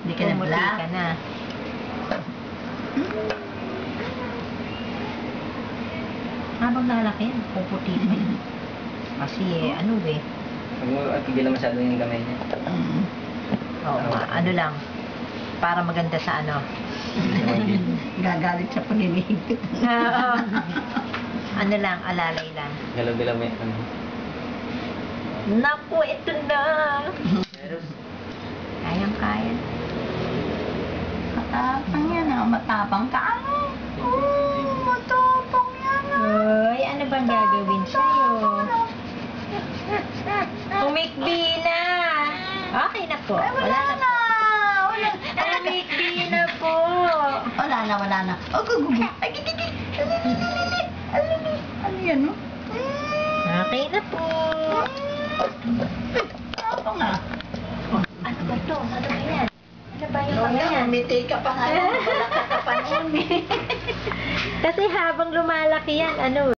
Hindi ka na Pumuti black. ka na. Habang lalaki yan, puputi pa yan. Kasi ano eh. Huwag mo tigilan masyado yung kamay niya. Oo, ano lang. Para maganda sa ano. Gagalit sa paninigpit. Oo. Ano lang, alalay lang. Galaw-galaw mo yan. Naku, ito na. Kayang-kaya. Matapang yan ah. Matapang ka. Matapang yan ah. Uy, ano bang gagawin sa'yo? Umikbi na. Okay na po. Wala na po. Umikbi na po. Wala na. Oh, gugugu. Ay, gigigi. Ano yan, no? Okay na po. Ako nga. Ano ba to? Ano ba yan? Ano ba yung Oo mga nga, yan? umiti ka pa nga. Wala ka pa noon eh. Kasi habang lumalaki yan, ano